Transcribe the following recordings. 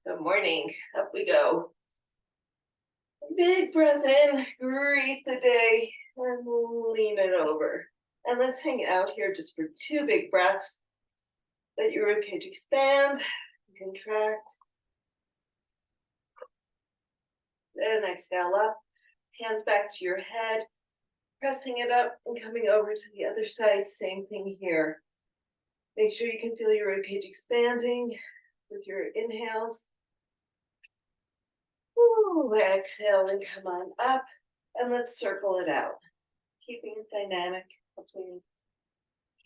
Good morning. Up we go. Big breath in, greet the day, and lean it over. And let's hang out here just for 2 big breaths. Let your ribcage expand, contract. Then exhale up, hands back to your head, pressing it up and coming over to the other side. Same thing here. Make sure you can feel your ribcage expanding with your inhales. Ooh, exhale and come on up, and let's circle it out. Keeping it dynamic. Hopefully you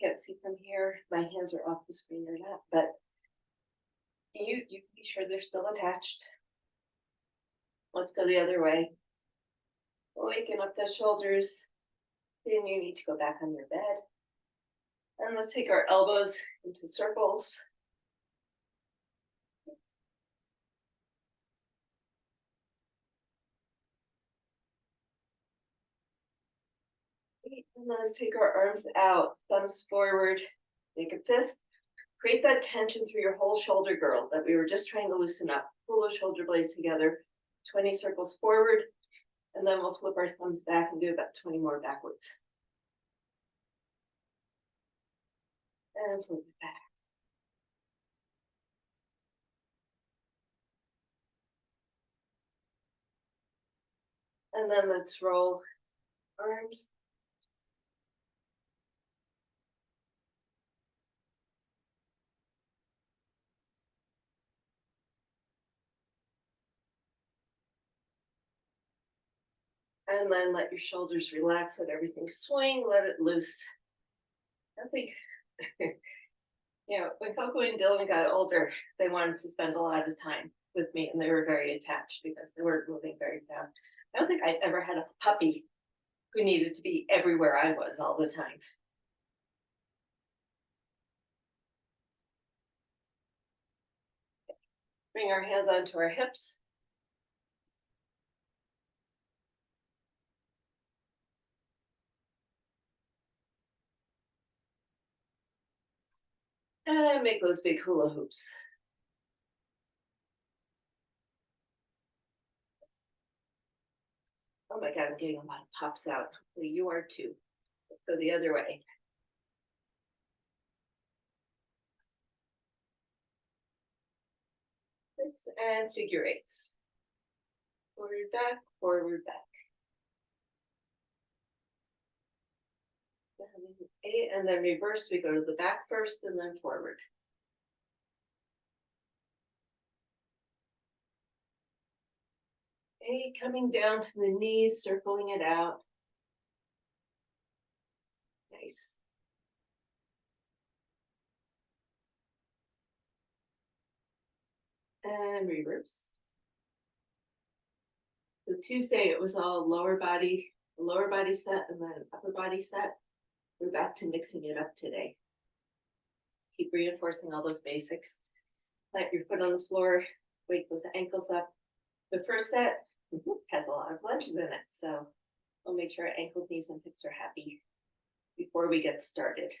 can't see from here. My hands are off the screen or not, but you be sure they're still attached. Let's go the other way. Waken up the shoulders. Then you need to go back on your bed. And let's take our elbows into circles. And let's take our arms out, thumbs forward, make a fist. Create that tension through your whole shoulder girdle that we were just trying to loosen up. Pull those shoulder blades together, 20 circles forward, and then we'll flip our thumbs back and do about 20 more backwards. And flip it back. And then let's roll arms. And then let your shoulders relax, let everything swing, let it loose. I think, when Coco and Dylan got older, they wanted to spend a lot of time with me, and they were very attached because they weren't moving very fast. I don't think I'd ever had a puppy who needed to be everywhere I was all the time. Bring our hands onto our hips. And make those big hula hoops. Oh my God, I'm getting a lot of pops out. Hopefully you are too. Let's go the other way. And figure eights. Forward, back, forward, back. 8, and then reverse, we go to the back first and then forward. Coming down to the knees, circling it out. Nice. And reverse. So Tuesday, it was all lower body set and then upper body set. We're back to mixing it up today. Keep reinforcing all those basics. Plant your foot on the floor, wake those ankles up. The first set has a lot of lunges in it, so we'll make sure our ankles, knees, and hips are happy before we get started.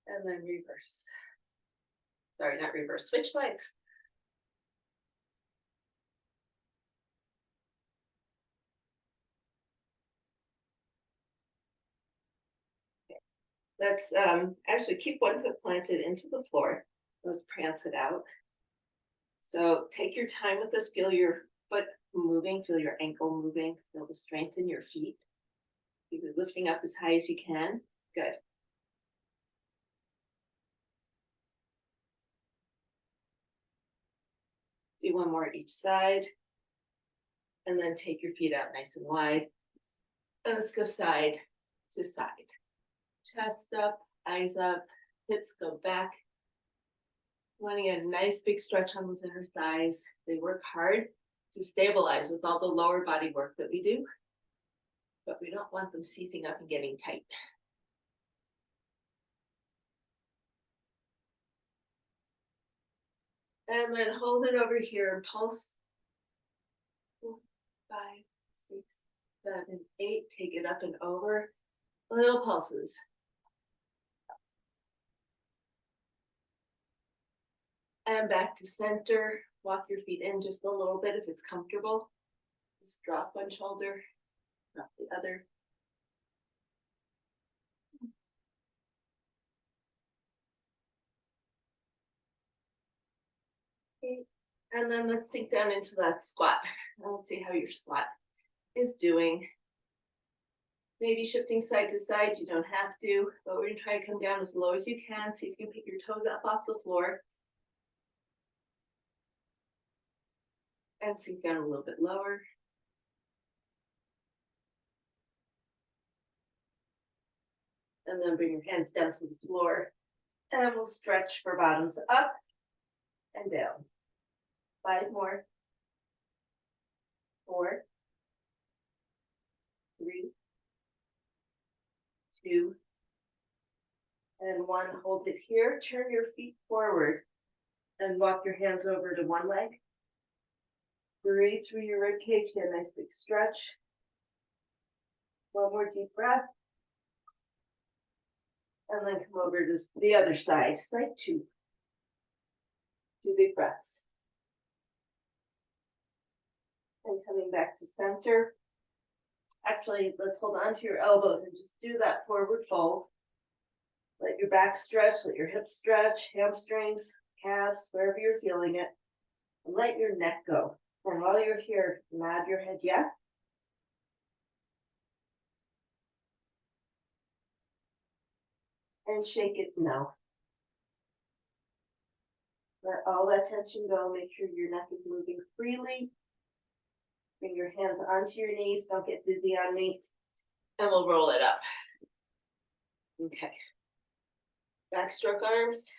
And then reverse. Sorry, not reverse, switch legs. Let's actually keep one foot planted into the floor. Let's prance it out. So take your time with this. Feel your foot moving, feel your ankle moving, feel the strength in your feet. Keep it lifting up as high as you can. Good. Do one more each side. And then take your feet out nice and wide. And let's go side to side. Chest up, eyes up, hips go back. Want to get a nice big stretch on those inner thighs. They work hard to stabilize with all the lower body work that we do, but we don't want them seizing up and getting tight. And then hold it over here and pulse. 4, 5, 6, 7, 8. Take it up and over. Little pulses. And back to center. Walk your feet in just a little bit if it's comfortable. Just drop one shoulder, drop the other. Okay. And then let's sink down into that squat. And let's see how your squat is doing. Maybe shifting side to side, you don't have to, but we're gonna try to come down as low as you can. See if you can pick your toes up off the floor. And sink down a little bit lower. And then bring your hands down to the floor. And we'll stretch for bottoms up and down. 5 more. 4, 3, 2, and 1. Hold it here. Turn your feet forward and walk your hands over to one leg. Breathe through your rib cage. Get a nice big stretch. One more deep breath. And then come over to the other side. Side 2. 2 big breaths. And coming back to center. Actually, let's hold on to your elbows and just do that forward fold. Let your back stretch, let your hips stretch, hamstrings, calves, wherever you're feeling it. And let your neck go. And while you're here, nod your head yes. And shake it no. Let all that tension go. Make sure your neck is moving freely. Bring your hands onto your knees. Don't get dizzy on me. And we'll roll it up. Okay. Backstroke arms.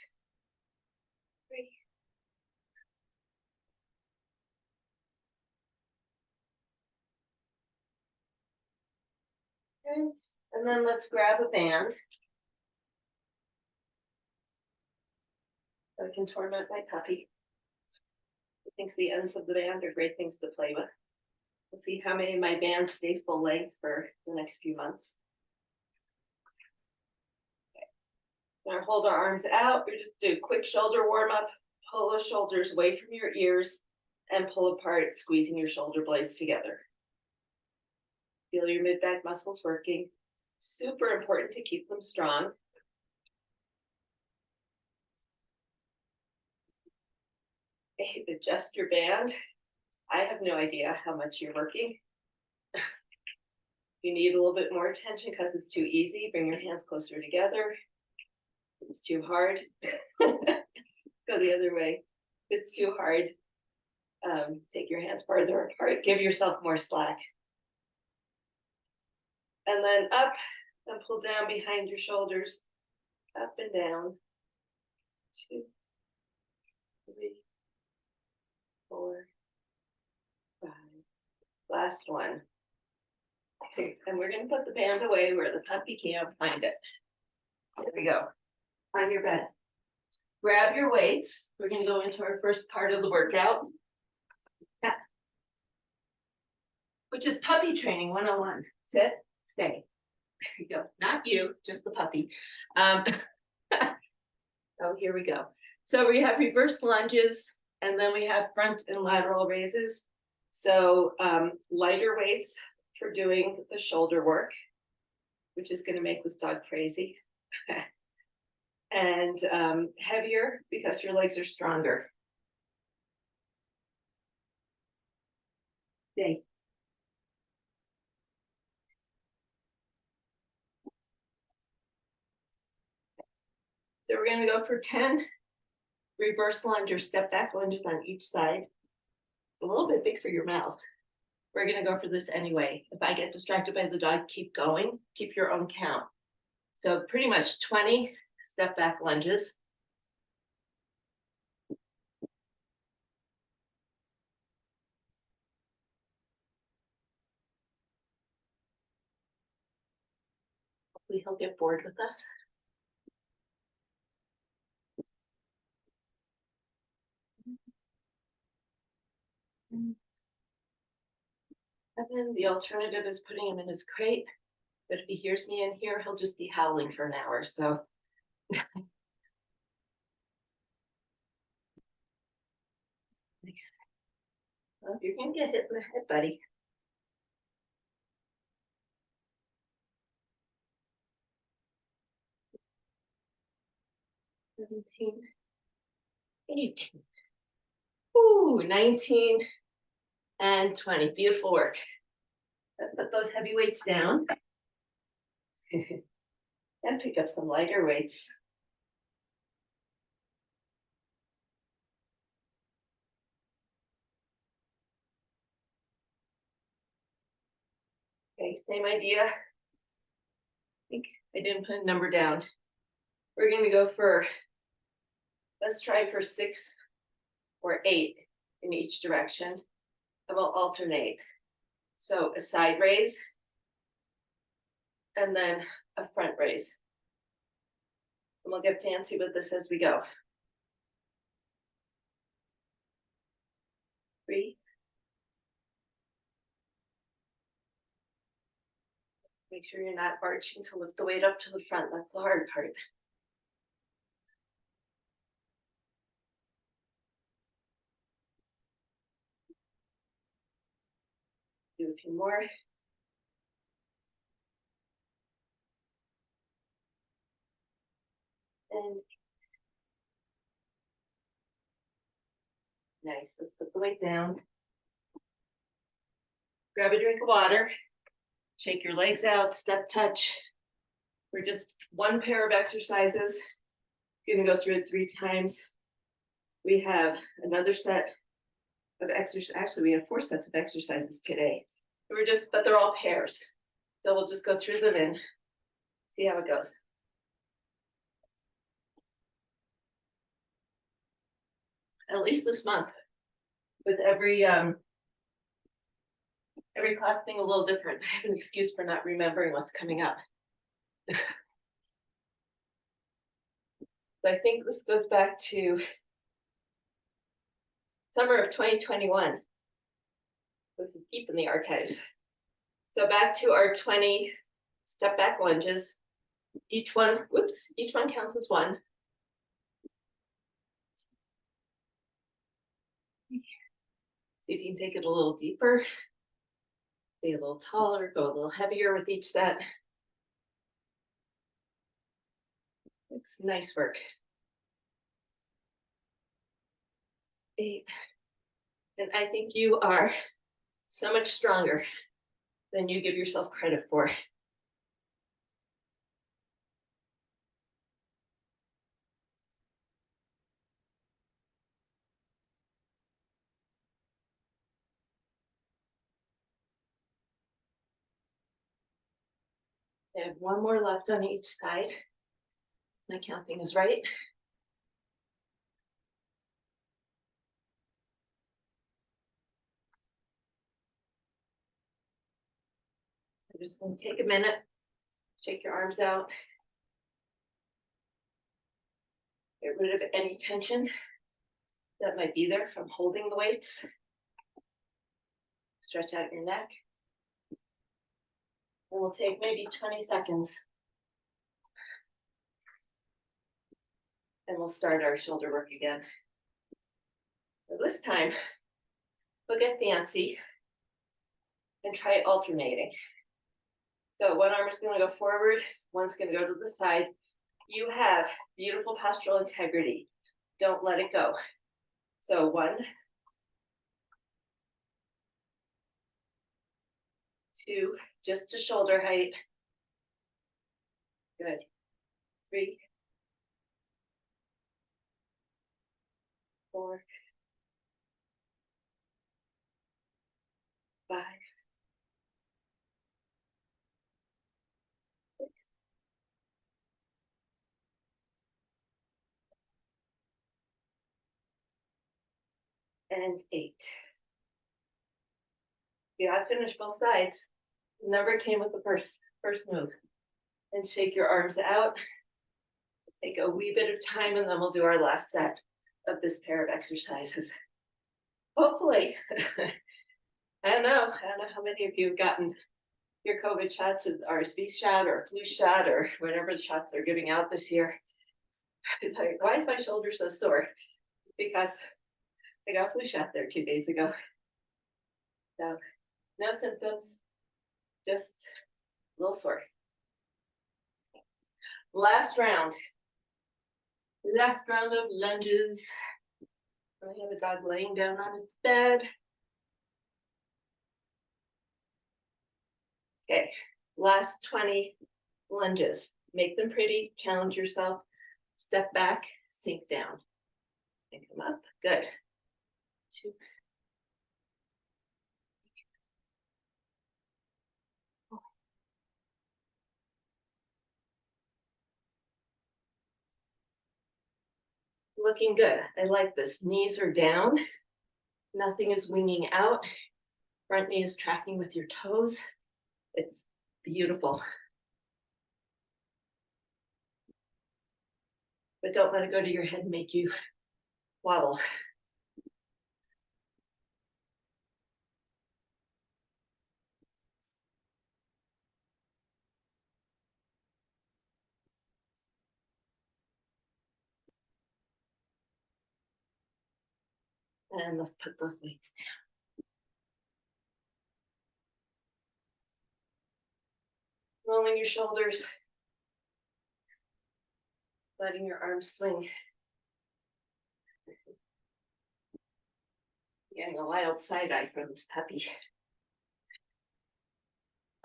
3. Okay. And then let's grab a band. So I can torment my puppy. He thinks the ends of the band are great things to play with. We'll see how many of my bands stay full length for the next few months. Okay. Now hold our arms out. We just do a quick shoulder warm up. Pull those shoulders away from your ears and pull apart, squeezing your shoulder blades together. Feel your mid-back muscles working. Super important to keep them strong. Adjust your band. I have no idea how much you're working. You need a little bit more attention because it's too easy. Bring your hands closer together. If it's too hard. Go the other way. If it's too hard, take your hands farther apart. Give yourself more slack. And then up and pull down behind your shoulders. Up and down. 2, 3, 4, 5. Last one. Okay, and we're going to put the band away where the puppy can't find it. There we go. On your bed. Grab your weights. We're going to go into our first part of the workout, which is puppy training 101. Sit, stay. There you go. Not you, just the puppy. Oh, here we go. So we have reverse lunges, and then we have front and lateral raises. So lighter weights for doing the shoulder work, which is going to make this dog crazy. And heavier because your legs are stronger. Stay. So we're going to go for 10 reverse lunge or step back lunges on each side. A little bit big for your mouth. We're going to go for this anyway. If I get distracted by the dog, keep going. Keep your own count. So pretty much 20 step back lunges. Hopefully he'll get bored with us. And then the alternative is putting him in his crate. But if he hears me in here, he'll just be howling for an hour. So Nice. Well, you're gonna get hit in the head, buddy. $17, $18. Ooh, 19 and 20. Beautiful work. Let's put those heavy weights down. And pick up some lighter weights. Okay, same idea. I think I didn't put a number down. We're going to go for, let's try for 6 or 8 in each direction, and we'll alternate. So a side raise, and then a front raise. And we'll get fancy with this as we go. 3. Make sure you're not arching to lift the weight up to the front. That's the hard part. Do a few more. And nice. Let's put the weight down. Grab a drink of water. Shake your legs out, step touch. We're just one pair of exercises. You're gonna go through it 3 times. We have another set of exercise. Actually, we have 4 sets of exercises today. But they're all pairs. So we'll just go through them and see how it goes. At least this month, with every class being a little different. I have an excuse for not remembering what's coming up. So I think this goes back to summer of 2021. This is deep in the archives. So back to our 20 step back lunges. Each one counts as 1. See if you can take it a little deeper. Stay a little taller, go a little heavier with each set. It's nice work. 8. And I think you are so much stronger than you give yourself credit for. I have 1 more left on each side. My counting is right. I'm just going to take a minute, shake your arms out. Get rid of any tension that might be there from holding the weights. Stretch out your neck. And we'll take maybe 20 seconds. And we'll start our shoulder work again. So this time, we'll get fancy and try alternating. So one arm is going to go forward, one's going to go to the side. You have beautiful postural integrity. Don't let it go. So 1, 2, just to shoulder height. Good. 3, 4, 5, 6, and 8. You have finished both sides. The number came with the first move. And shake your arms out. Take a wee bit of time, and then we'll do our last set of this pair of exercises. Hopefully, I don't know how many of you have gotten your COVID shots, or RSV shot, or flu shot, or whatever the shots they're giving out this year. It's like, why is my shoulder so sore? Because I got flu shot there 2 days ago. So no symptoms, just a little sore. Last round. Last round of lunges. I have a dog laying down on its bed. Okay, last 20 lunges. Make them pretty, challenge yourself. Step back, sink down. And come up, good. 2. Looking good. I like this. Knees are down. Nothing is winging out. Front knee is tracking with your toes. It's beautiful. But don't let it go to your head and make you wobble. And let's put those weights down. Rolling your shoulders. Letting your arms swing. Getting a wild side eye from this puppy.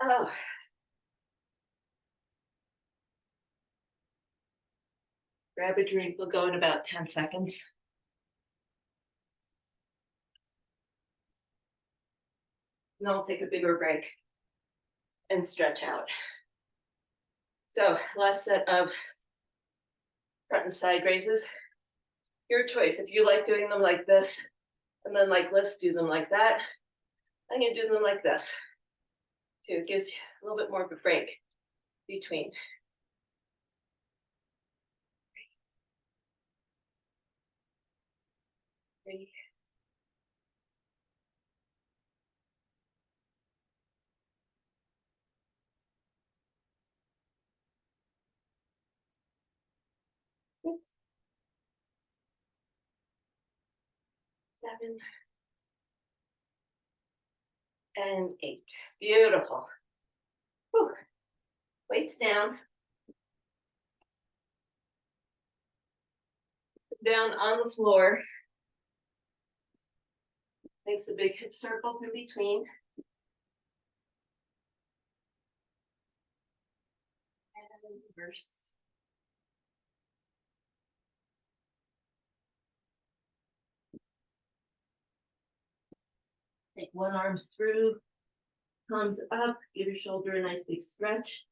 Oh. Grab a drink, we'll go in about 10 seconds. And then we'll take a bigger break and stretch out. So last set of front and side raises. Your choice. If you like doing them like this, and then like this, do them like that. I'm gonna do them like this. Too, it gives you a little bit more of a break between. 3. 6. 7. And 8. Beautiful. Whew. Weights down. Down on the floor. Makes a big hip circle in between. And reverse. Take one arm through, thumbs up, give your shoulder a nice big stretch.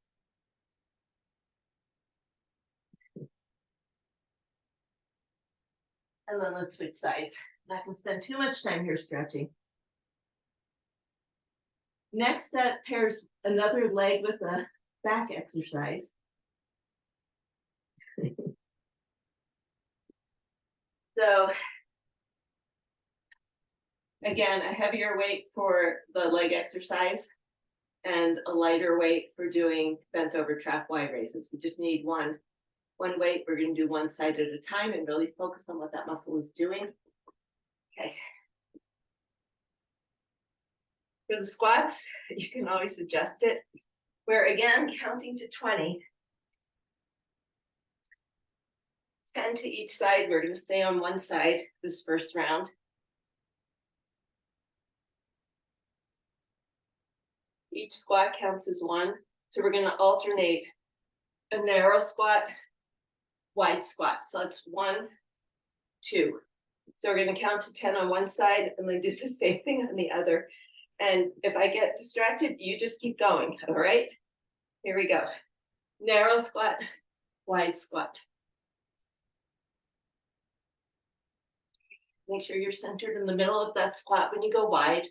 And then let's switch sides. Not gonna spend too much time here stretching. Next set pairs another leg with a back exercise. So again, a heavier weight for the leg exercise and a lighter weight for doing bent over trap wide raises. We just need one weight. We're going to do one side at a time and really focus on what that muscle is doing. Okay. For the squats, you can always adjust it. We're again counting to 20. 10 to each side. We're going to stay on one side this first round. Each squat counts as 1. So we're going to alternate a narrow squat, wide squat. So that's 1, 2. So we're going to count to 10 on one side and then do the same thing on the other. And if I get distracted, you just keep going. All right, here we go. Narrow squat, wide squat. Make sure you're centered in the middle of that squat when you go wide.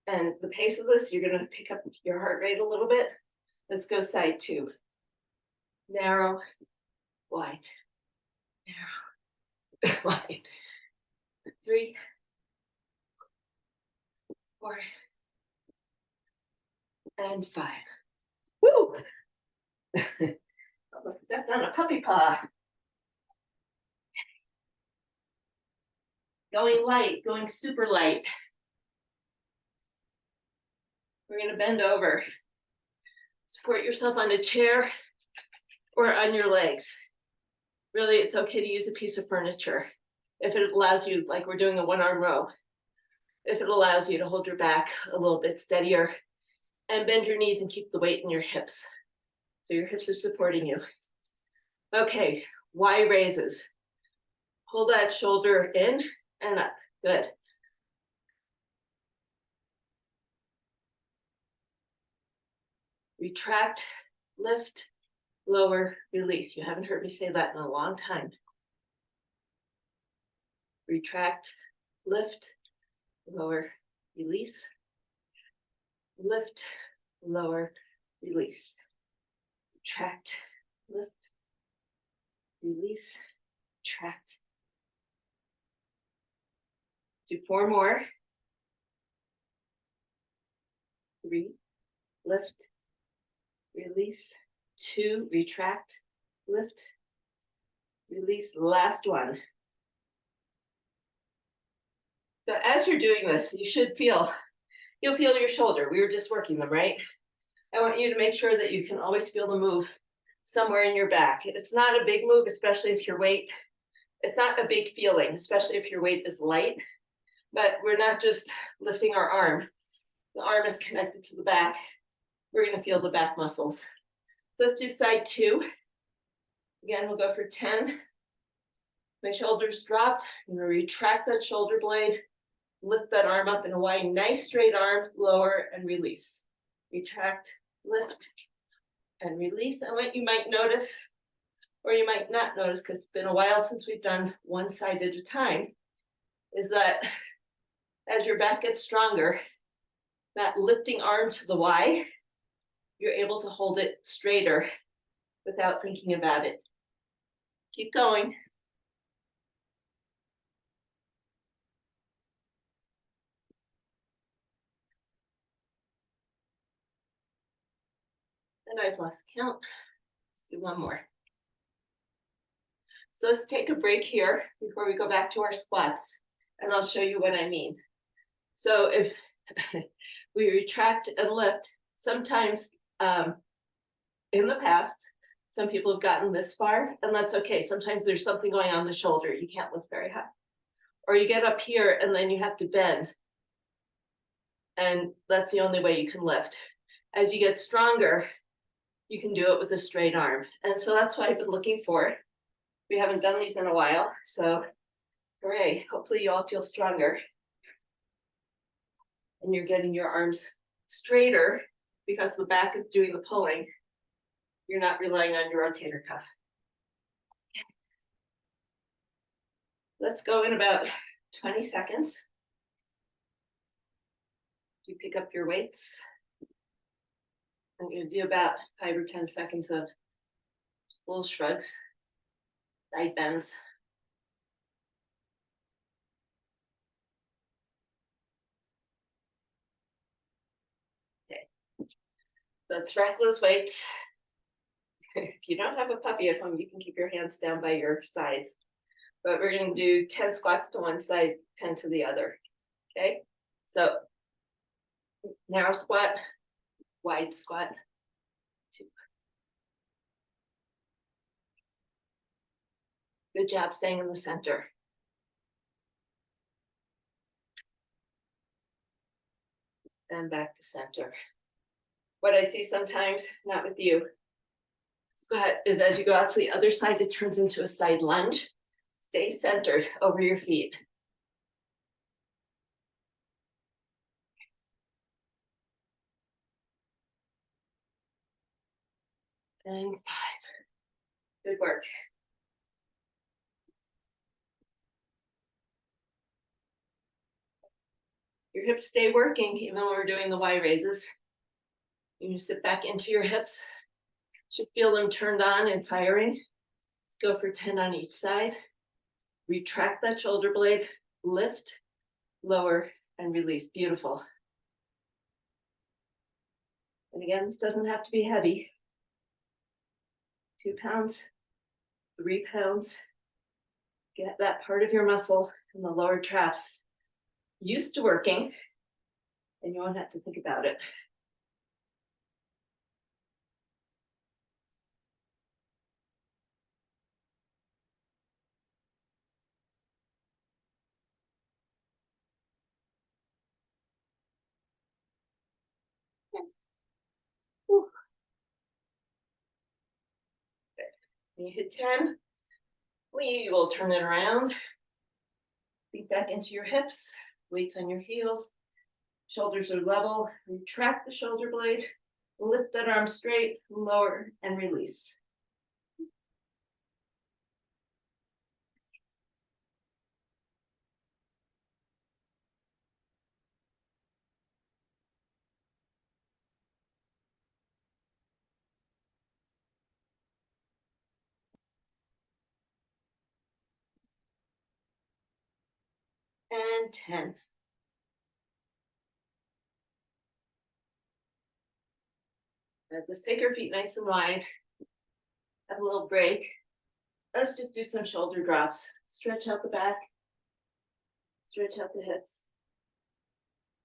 And the pace of this, you're going to pick up your heart rate a little bit. Let's go side 2. Narrow, wide, narrow, wide. 3, 4, and 5. Woo! Down a puppy paw. Going light, going super light. We're going to bend over. Support yourself on a chair or on your legs. Really, it's okay to use a piece of furniture if it allows you, like we're doing a one-arm row, if it allows you to hold your back a little bit steadier and bend your knees and keep the weight in your hips. So your hips are supporting you. Okay, Y raises. Pull that shoulder in and up. Good. Retract, lift, lower, release. You haven't heard me say that in a long time. Retract, lift, lower, release. Lift, lower, release. Retract, lift, release, retract. Do 4 more. 3, lift, release. 2, retract, lift, release. Last one. So as you're doing this, you should feel, you'll feel your shoulder. We were just working them, right? I want you to make sure that you can always feel the move somewhere in your back. It's not a big move, especially if your weight, it's not a big feeling, especially if your weight is light, but we're not just lifting our arm. The arm is connected to the back. We're going to feel the back muscles. So let's do side 2. Again, we'll go for 10. My shoulders dropped. I'm going to retract that shoulder blade, lift that arm up in a wide, nice straight arm, lower and release. Retract, lift, and release. And what you might notice, or you might not notice, because it's been a while since we've done one side at a time, is that as your back gets stronger, that lifting arm to the Y, you're able to hold it straighter without thinking about it. Keep going. And I've lost count. Let's do one more. So let's take a break here before we go back to our squats, and I'll show you what I mean. So if we retract and lift, sometimes in the past, some people have gotten this far, and that's okay. Sometimes there's something going on in the shoulder. You can't lift very high. Or you get up here and then you have to bend. And that's the only way you can lift. As you get stronger, you can do it with a straight arm. And so that's what I've been looking for. We haven't done these in a while, so hooray. Hopefully you all feel stronger. And you're getting your arms straighter because the back is doing the pulling. You're not relying on your rotator cuff. Let's go in about 20 seconds. You pick up your weights. I'm going to do about 5 or 10 seconds of little shrugs, side bends. Okay, let's rack those weights. If you don't have a puppy at home, you can keep your hands down by your sides. But we're going to do 10 squats to one side, 10 to the other. Okay, so narrow squat, wide squat, 2. Good job staying in the center. And back to center. What I see sometimes, not with you, but is as you go out to the other side, it turns into a side lunge. Stay centered over your feet. And 5. Good work. Your hips stay working even when we're doing the Y raises. You sit back into your hips. Should feel them turned on and firing. Let's go for 10 on each side. Retract that shoulder blade, lift, lower, and release. Beautiful. And again, this doesn't have to be heavy. 2 pounds, 3 pounds. Get that part of your muscle in the lower traps used to working, and you won't have to think about it. Whew. When you hit 10, we will turn it around. Sink back into your hips, weights on your heels, shoulders are level. Retract the shoulder blade, lift that arm straight, lower, and release. And 10. Let's take our feet nice and wide. Have a little break. Let's just do some shoulder drops. Stretch out the back. Stretch out the hips.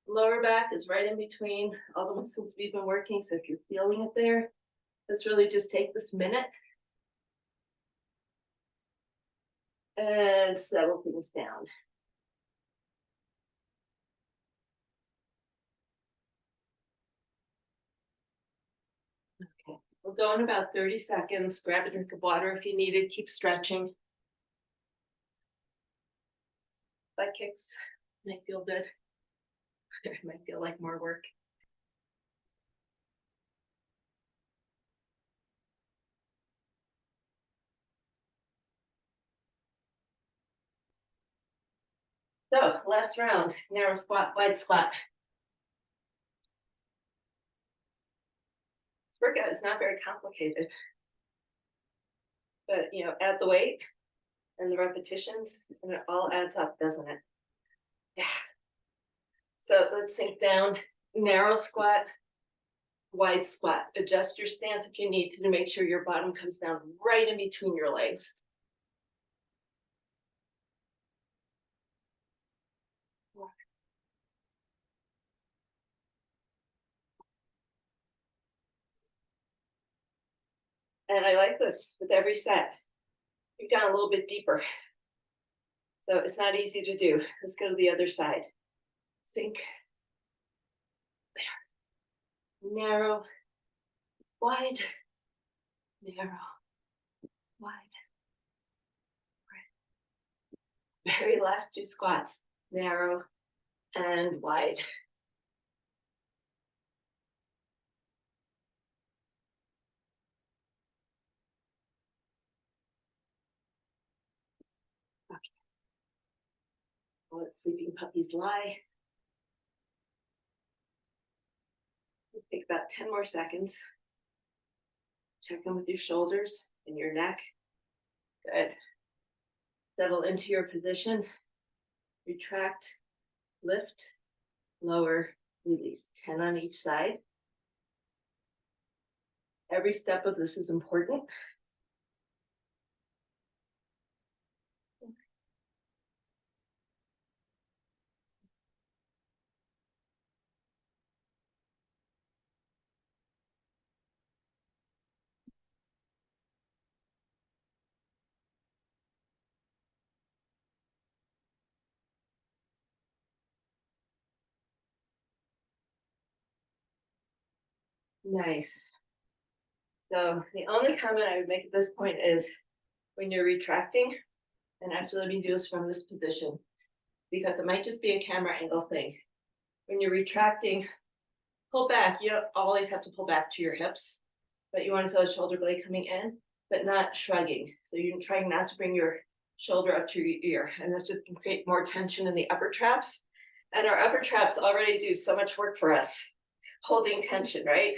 Lower back is right in between all the muscles we've been working. So if you're feeling it there, let's really just take this minute and settle things down. Okay, we'll go in about 30 seconds. Grab a drink of water if you need it. Keep stretching. Butt kicks might feel good. It might feel like more work. So last round, narrow squat, wide squat. This workout is not very complicated, but add the weight and the repetitions, and it all adds up, doesn't it? Yeah. So let's sink down, narrow squat, wide squat. Adjust your stance if you need to make sure your bottom comes down right in between your legs. And I like this with every set. You've gone a little bit deeper. So it's not easy to do. Let's go to the other side. Sink. There. Narrow. Wide. Narrow. Wide. Very last 2 squats. Narrow and wide. Okay. I'll let sleeping puppies lie. Take about 10 more seconds. Check in with your shoulders and your neck. Good. Settle into your position. Retract, lift, lower, release. 10 on each side. Every step of this is important. Nice. So the only comment I would make at this point is when you're retracting, and actually let me do this from this position, because it might just be a camera angle thing. When you're retracting, pull back. You don't always have to pull back to your hips, but you want to feel the shoulder blade coming in, but not shrugging. So you're trying not to bring your shoulder up to your ear, and this just can create more tension in the upper traps. And our upper traps already do so much work for us, holding tension, right?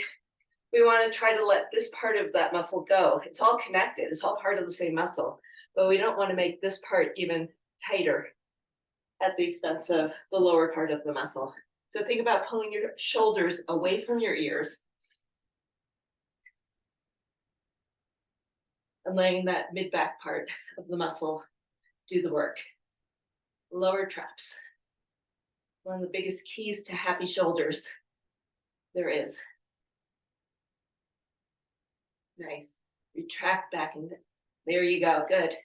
We want to try to let this part of that muscle go. It's all connected. It's all part of the same muscle, but we don't want to make this part even tighter at the expense of the lower part of the muscle. So think about pulling your shoulders away from your ears. and letting that mid-back part of the muscle do the work. Lower traps. One of the biggest keys to happy shoulders there is. Nice. Retract back and there you go. Good. I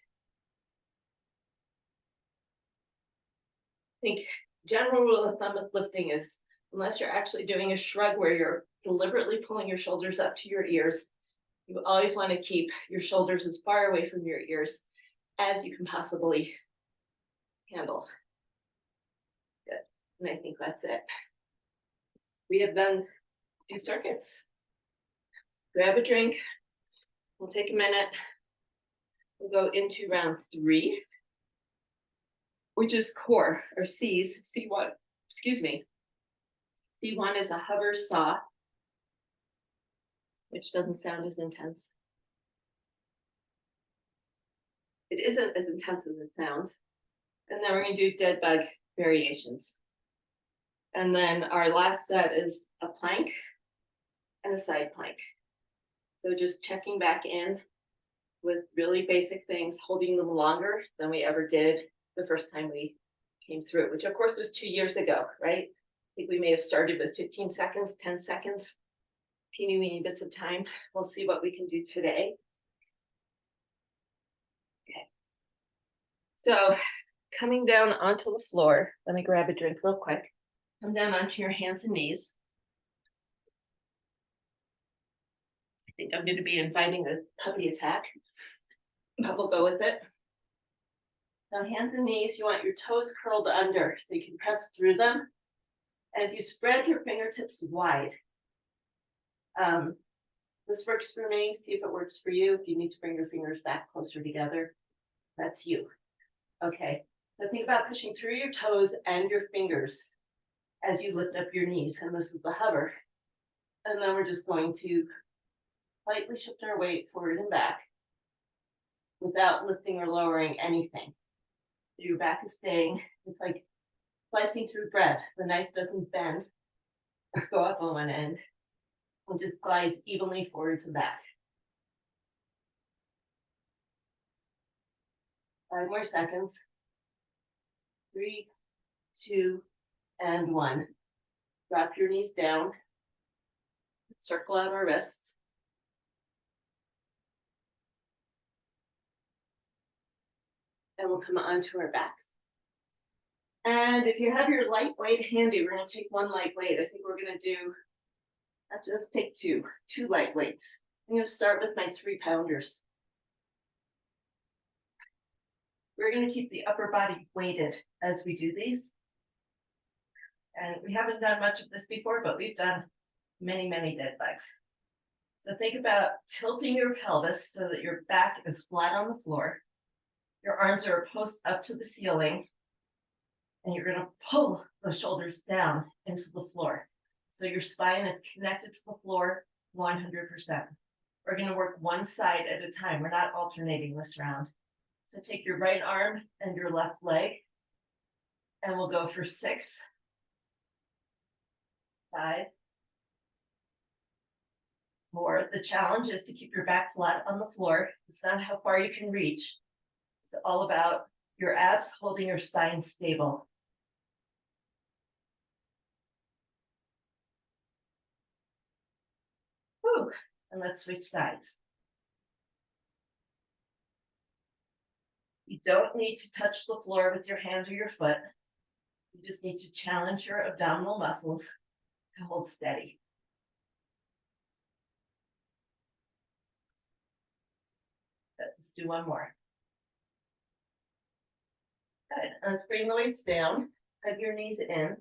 think general rule of thumb with lifting is unless you're actually doing a shrug where you're deliberately pulling your shoulders up to your ears, you always want to keep your shoulders as far away from your ears as you can possibly handle. Good. And I think that's it. We have done 2 circuits. Grab a drink. We'll take a minute. We'll go into round 3, which is core or C's. C1, excuse me. C1 is a hover saw, which doesn't sound as intense. It isn't as intense as it sounds. And then we're going to do dead bug variations. And then our last set is a plank and a side plank. So just checking back in with really basic things, holding them longer than we ever did the first time we came through, which of course was 2 years ago, right? I think we may have started with 15 seconds, 10 seconds, teeny weeny bits of time. We'll see what we can do today. Okay. So coming down onto the floor, let me grab a drink real quick. Come down onto your hands and knees. I think I'm going to be inviting a puppy attack, but we'll go with it. Now, hands and knees, you want your toes curled under so you can press through them. And if you spread your fingertips wide, this works for me. See if it works for you. If you need to bring your fingers back closer together, that's you. Okay, so think about pushing through your toes and your fingers as you lift up your knees, and this is the hover. And then we're just going to slightly shift our weight forward and back without lifting or lowering anything. So your back is staying. It's like slicing through bread. The knife doesn't bend or go up on one end. It just glides evenly forwards and back. 5 more seconds. 3, 2, and 1. Drop your knees down. Circle out our wrists. And we'll come onto our backs. And if you have your lightweight handy, we're going to take 1 lightweight. I think we're going to do, let's take 2 lightweights. I'm going to start with my 3-pounders. We're going to keep the upper body weighted as we do these. And we haven't done much of this before, but we've done many, many dead bugs. So think about tilting your pelvis so that your back is flat on the floor. Your arms are post up to the ceiling, and you're going to pull the shoulders down into the floor. So your spine is connected to the floor 100%. We're going to work one side at a time. We're not alternating this round. So take your right arm and your left leg, and we'll go for 6, 5, 4. The challenge is to keep your back flat on the floor. It's not how far you can reach. It's all about your abs holding your spine stable. Whew. And let's switch sides. You don't need to touch the floor with your hand or your foot. You just need to challenge your abdominal muscles to hold steady. Let's do 1 more. Good. Let's bring the weights down. Hug your knees in.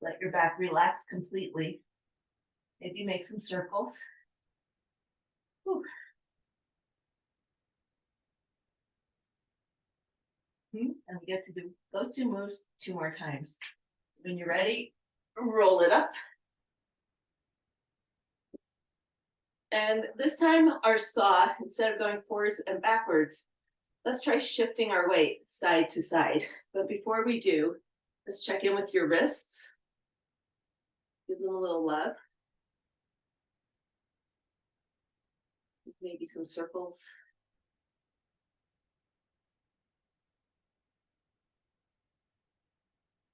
Let your back relax completely. Maybe make some circles. Whew. And we get to do those 2 moves 2 more times. When you're ready, roll it up. And this time our saw, instead of going forwards and backwards, let's try shifting our weight side to side. But before we do, let's check in with your wrists. Give them a little love. Maybe some circles.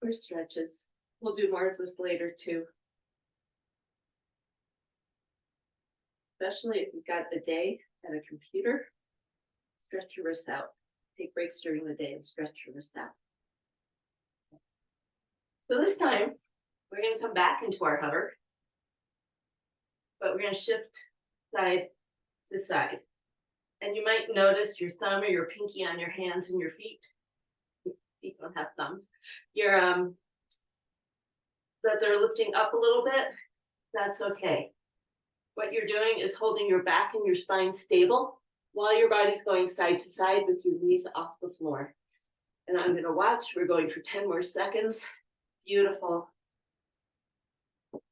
or stretches. We'll do more of this later too. Especially if you've got a day at a computer, stretch your wrists out. Take breaks during the day and stretch your wrists out. So this time, we're going to come back into our hover, but we're going to shift side to side. And you might notice your thumb or your pinky on your hands and your feet. Feet don't have thumbs. Your that they're lifting up a little bit. That's okay. What you're doing is holding your back and your spine stable while your body's going side to side with your knees off the floor. And I'm going to watch. We're going for 10 more seconds. Beautiful.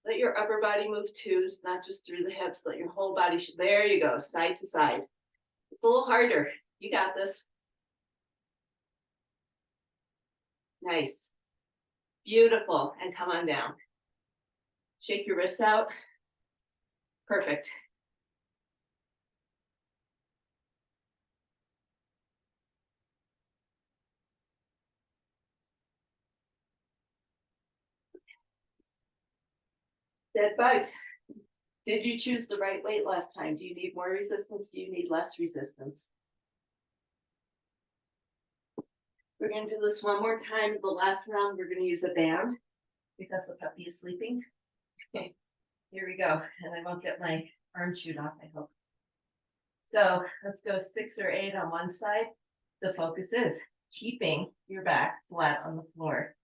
Let your upper body move too. It's not just through the hips. Let your whole body. There you go. Side to side. It's a little harder. You got this. Nice. Beautiful. And come on down. Shake your wrists out. Perfect. Dead bugs. Did you choose the right weight last time? Do you need more resistance? Do you need less resistance? We're going to do this one more time. The last round, we're going to use a band because the puppy is sleeping. Okay, here we go. And I won't get my arm chewed off, I hope. So let's go 6 or 8 on one side. The focus is keeping your back flat on the floor.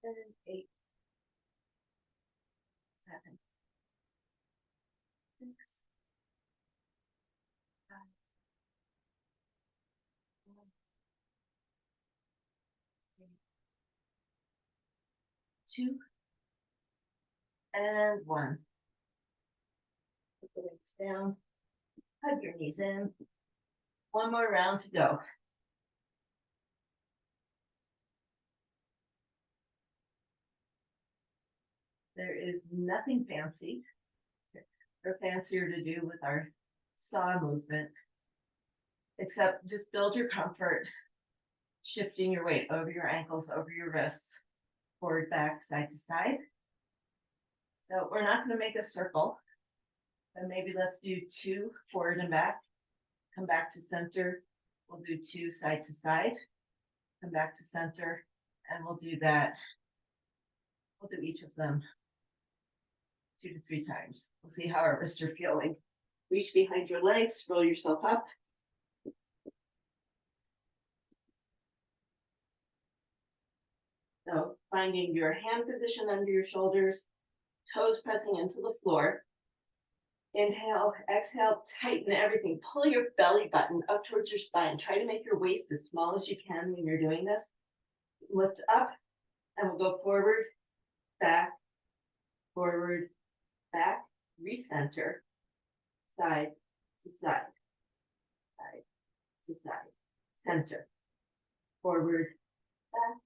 And 8, 7, 6, 5, 4, 3, 2, and 1. Put the legs down. Hug your knees in. One more round to go. There is nothing fancy or fancier to do with our saw movement, except just build your comfort, shifting your weight over your ankles, over your wrists, forward, back, side to side. So we're not going to make a circle, but maybe let's do 2 forward and back, come back to center. We'll do 2 side to side, come back to center, and we'll do that. We'll do each of them 2 to 3 times. We'll see how our wrists are feeling. Reach behind your legs, roll yourself up. So finding your hand position under your shoulders, toes pressing into the floor. Inhale, exhale, tighten everything. Pull your belly button up towards your spine. Try to make your waist as small as you can when you're doing this. Lift up, and we'll go forward, back, recenter, side to side, side to side, center, forward, back,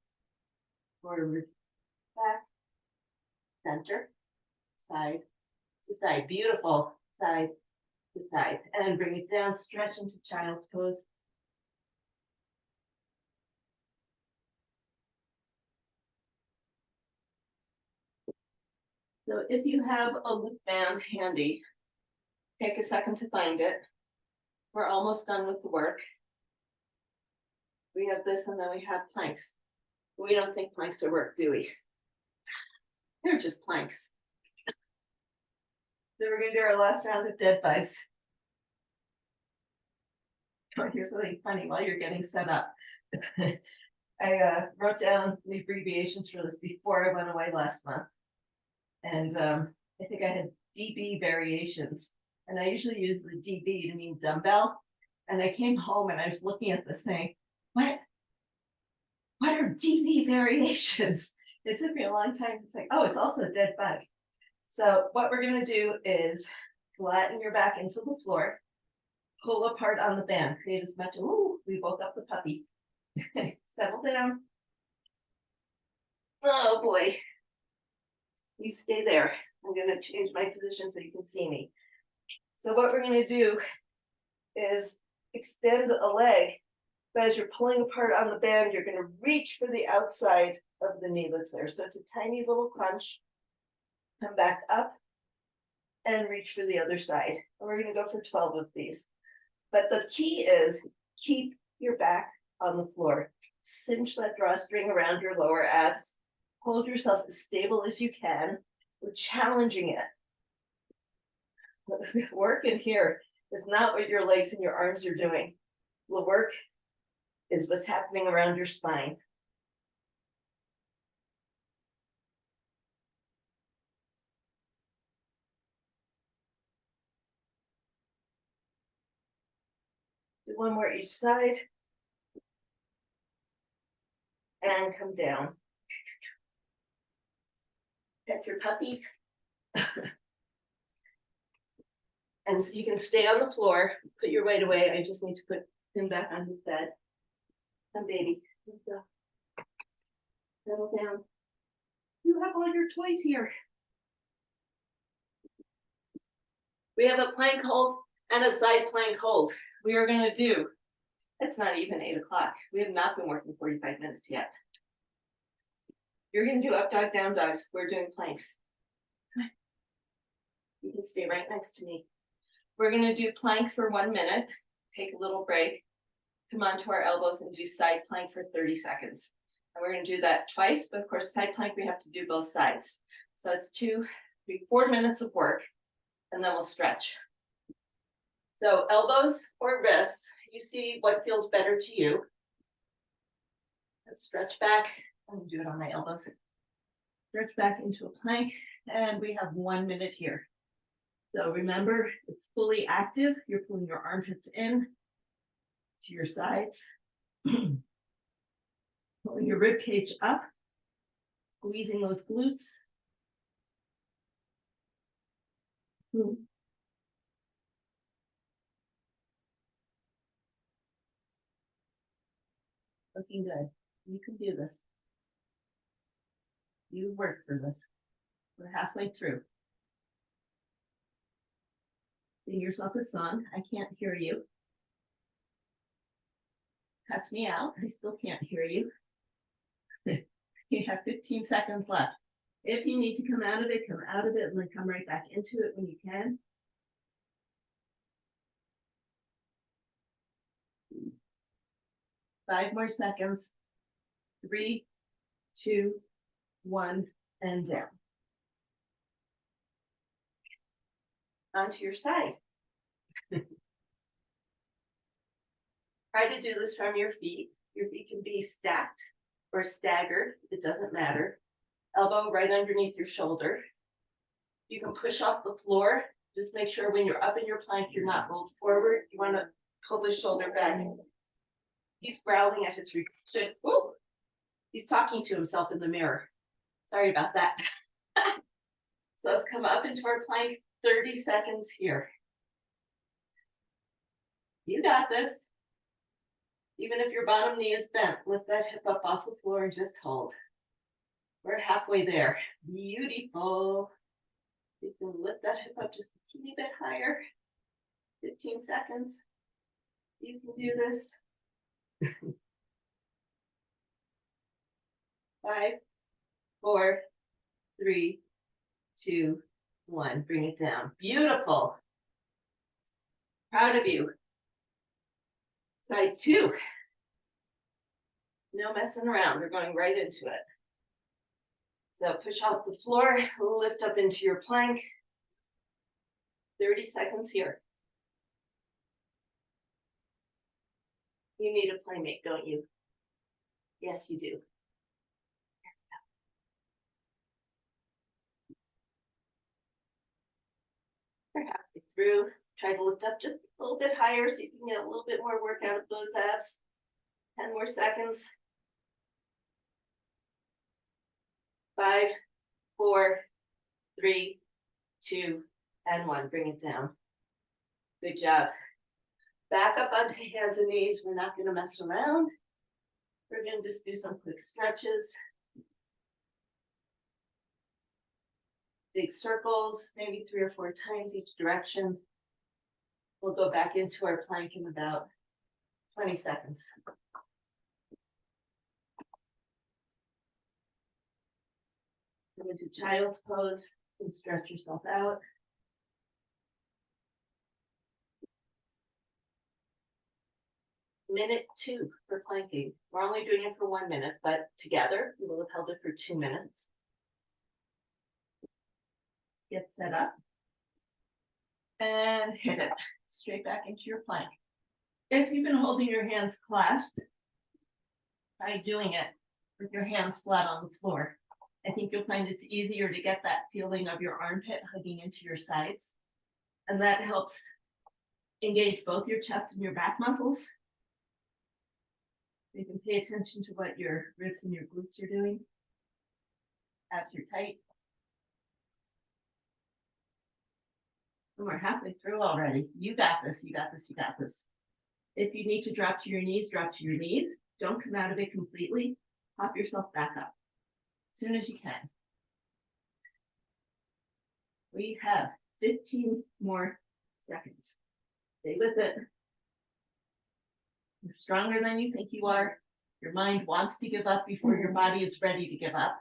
center, side to side. Beautiful. Side to side. And bring it down, stretch into child's pose. So if you have a loop band handy, take a second to find it. We're almost done with the work. We have this and then we have planks. We don't think planks are work, do we? They're just planks. So we're going to do our last round of dead bugs. Oh, here's something funny while you're getting set up. I wrote down the abbreviations for this before I went away last month. And I think I had DB variations. And I usually use the DB to mean dumbbell. And I came home and I was looking at this saying, what are DB variations? It took me a long time to say, oh, it's also a dead bug. So what we're going to do is flatten your back into the floor. pull apart on the band, create as much, ooh, we woke up the puppy. Settle down. Oh boy. You stay there. I'm gonna change my position so you can see me. So what we're gonna do is extend a leg, but as you're pulling apart on the band, you're gonna reach for the outside of the knee that's there. So it's a tiny little crunch. Come back up and reach for the other side. And we're gonna go for 12 of these. But the key is keep your back on the floor. Cinch that drawstring around your lower abs. Hold yourself as stable as you can. We're challenging it. The work in here is not what your legs and your arms are doing. The work is what's happening around your spine. Do one more each side. And come down. Pet your puppy. And so you can stay on the floor, put your weight away. I just need to put him back on his bed. Come, baby. Settle down. You have all your toys here. We have a plank hold and a side plank hold. We are going to do, it's not even 8 o'clock. We have not been working 45 minutes yet. You're going to do up dog, down dogs. We're doing planks. You can stay right next to me. We're going to do plank for 1 minute, take a little break, come onto our elbows and do side plank for 30 seconds. And we're going to do that twice, but of course, side plank, we have to do both sides. So it's 2, 3, 4 minutes of work, and then we'll stretch. So elbows or wrists, you see what feels better to you. Let's stretch back. I'm going to do it on my elbows. Stretch back into a plank, and we have 1 minute here. So remember, it's fully active. You're pulling your armpits in to your sides. Pulling your rib cage up, squeezing those glutes. Looking good. You can do this. You work for this. We're halfway through. Sing yourself a song. I can't hear you. Cuts me out. I still can't hear you. You have 15 seconds left. If you need to come out of it, come out of it, and then come right back into it when you can. Five more seconds. 3, 2, 1, and down. Onto your side. Try to do this from your feet. Your feet can be stacked or staggered. It doesn't matter. Elbow right underneath your shoulder. You can push off the floor. Just make sure when you're up in your plank, you're not rolled forward. You want to pull the shoulder back. He's growling at his reflection. Ooh, he's talking to himself in the mirror. Sorry about that. So let's come up into our plank. 30 seconds here. You got this. Even if your bottom knee is bent, lift that hip up off the floor and just hold. We're halfway there. Beautiful. You can lift that hip up just a teeny bit higher. 15 seconds. You can do this. 5, 4, 3, 2, 1. Bring it down. Beautiful. Proud of you. Side 2. No messing around. We're going right into it. So push off the floor, lift up into your plank. 30 seconds here. You need a playmate, don't you? Yes, you do. We're halfway through. Try to lift up just a little bit higher so you can get a little bit more work out of those abs. 10 more seconds. 5, 4, 3, 2, and 1. Bring it down. Good job. Back up onto hands and knees. We're not going to mess around. We're going to just do some quick stretches. Big circles, maybe 3 or 4 times each direction. We'll go back into our plank in about 20 seconds. Go into child's pose and stretch yourself out. Minute 2 for planking. We're only doing it for 1 minute, but together we will have held it for 2 minutes. Get set up and hit it straight back into your plank. If you've been holding your hands clasped, try doing it with your hands flat on the floor. I think you'll find it's easier to get that feeling of your armpit hugging into your sides. And that helps engage both your chest and your back muscles. You can pay attention to what your ribs and your glutes are doing. Abs are tight. And we're halfway through already. You got this, you got this, you got this. If you need to drop to your knees, drop to your knees. Don't come out of it completely. Pop yourself back up as soon as you can. We have 15 more seconds. Stay with it. You're stronger than you think you are. Your mind wants to give up before your body is ready to give up.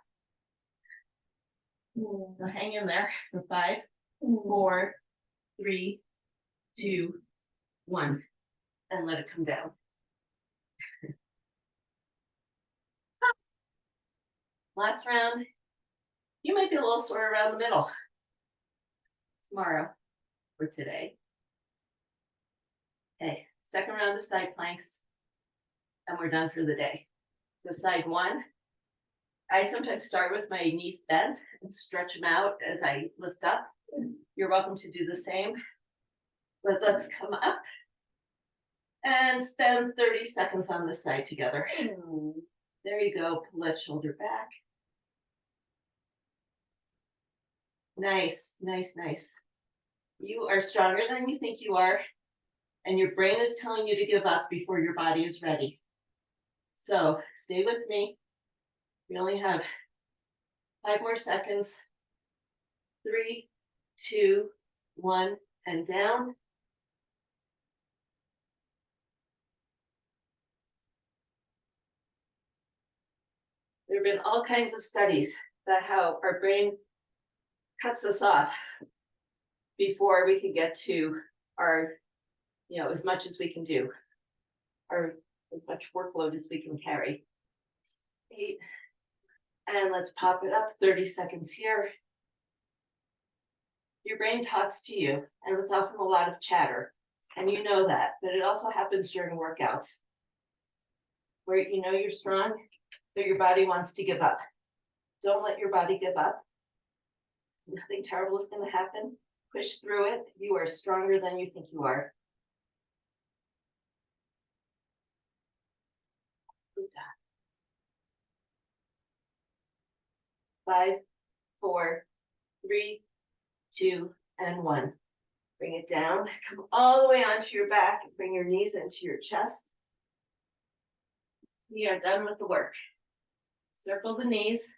So hang in there for 5, 4, 3, 2, 1, and let it come down. Last round. You might be a little sore around the middle tomorrow or today. Okay, second round of side planks, and we're done for the day. So side 1, I sometimes start with my knees bent and stretch them out as I lift up. You're welcome to do the same. But let's come up and spend 30 seconds on this side together. There you go. Pull that shoulder back. Nice, nice, nice. You are stronger than you think you are, and your brain is telling you to give up before your body is ready. So stay with me. We only have 5 more seconds. 3, 2, 1, and down. There have been all kinds of studies about how our brain cuts us off before we can get to our, as much as we can do, or as much workload as we can carry. 8, and let's pop it up, 30 seconds here. Your brain talks to you, and it's often a lot of chatter, and you know that, but it also happens during workouts, where you know you're strong, but your body wants to give up. Don't let your body give up. Nothing terrible is going to happen. Push through it. You are stronger than you think you are. Good job. 5, 4, 3, 2, and 1. Bring it down. Come all the way onto your back. Bring your knees into your chest. We are done with the work. Circle the knees.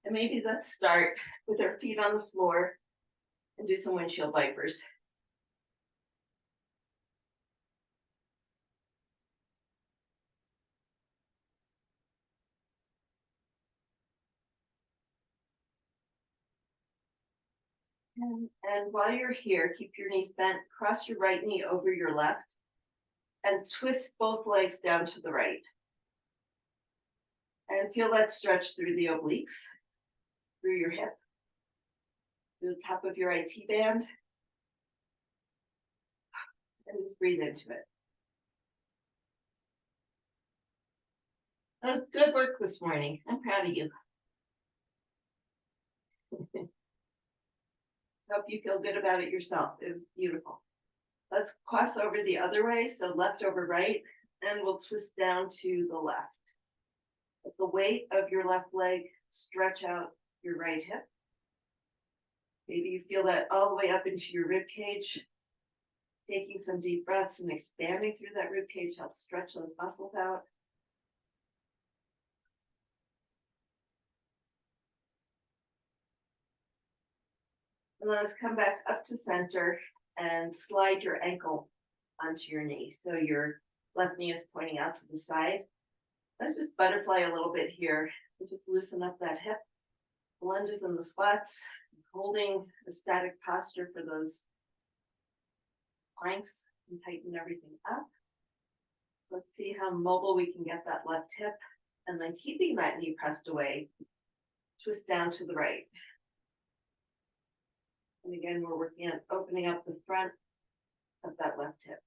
And maybe let's start with our feet on the floor and do some windshield wipers. And while you're here, keep your knees bent, cross your right knee over your left, and twist both legs down to the right. And feel that stretch through the obliques, through your hip, through the top of your IT band. And just breathe into it. That was good work this morning. I'm proud of you. Hope you feel good about it yourself. It was beautiful. Let's cross over the other way. So left over right, and we'll twist down to the left. With the weight of your left leg, stretch out your right hip. Maybe you feel that all the way up into your rib cage. Taking some deep breaths and expanding through that rib cage helps stretch those muscles out. And let's come back up to center and slide your ankle onto your knee. So your left knee is pointing out to the side. Let's just butterfly a little bit here and just loosen up that hip. Lunges and the squats, holding a static posture for those planks and tighten everything up. Let's see how mobile we can get that left hip, and then keeping that knee pressed away, twist down to the right. And again, we're working on opening up the front of that left hip.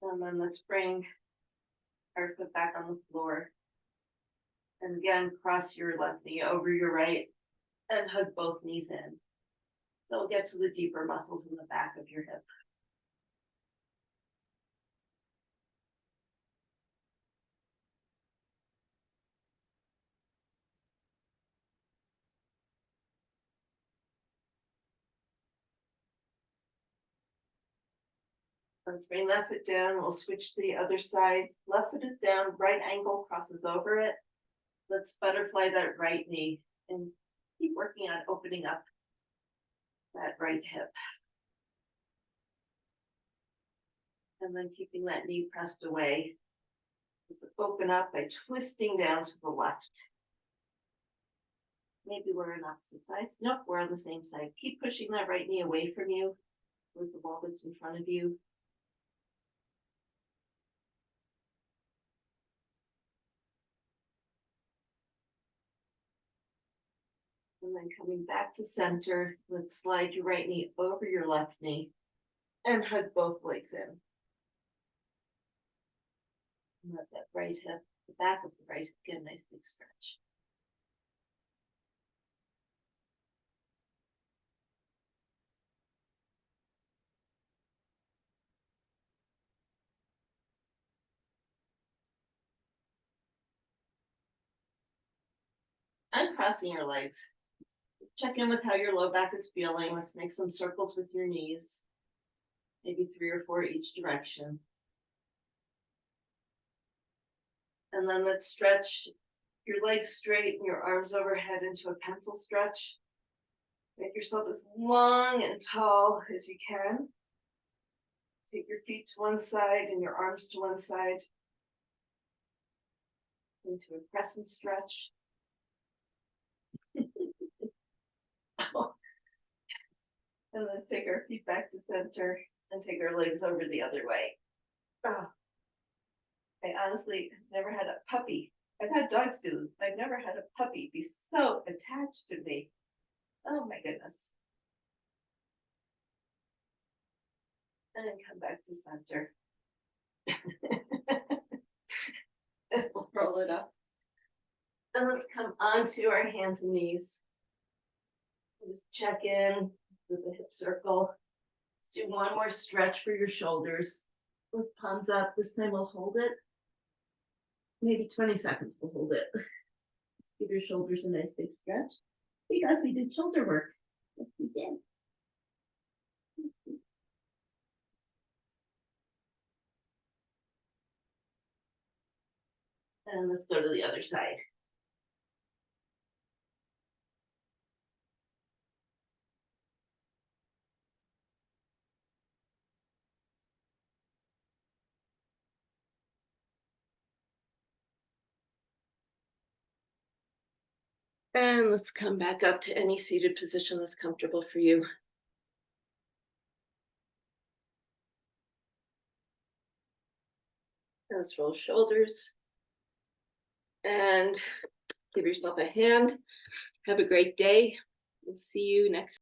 And then let's bring our foot back on the floor. And again, cross your left knee over your right and hug both knees in. So we'll get to the deeper muscles in the back of your hip. Let's bring that foot down. We'll switch to the other side. Left foot is down, right ankle crosses over it. Let's butterfly that right knee and keep working on opening up that right hip. And then keeping that knee pressed away. Let's open up by twisting down to the left. Maybe we're on opposite sides. Nope, we're on the same side. Keep pushing that right knee away from you towards the wall that's in front of you. And then coming back to center, let's slide your right knee over your left knee and hug both legs in. And let that right hip, the back of the right hip, get a nice big stretch. Uncrossing your legs. Check in with how your low back is feeling. Let's make some circles with your knees, maybe 3 or 4 each direction. And then let's stretch your legs straight and your arms overhead into a pencil stretch. Make yourself as long and tall as you can. Take your feet to one side and your arms to one side into a crescent stretch. And let's take our feet back to center and take our legs over the other way. Oh. I honestly never had a puppy. I've had dogs do this. I've never had a puppy be so attached to me. Oh my goodness. And then come back to center. And we'll roll it up. And let's come onto our hands and knees. Just check in with the hip circle. Let's do one more stretch for your shoulders. With palms up. This time we'll hold it. Maybe 20 seconds we'll hold it. Give your shoulders a nice big stretch. Because we did shoulder work. Yes, we did. And let's go to the other side. And let's come back up to any seated position that's comfortable for you. And let's roll shoulders. And give yourself a hand. Have a great day. We'll see you next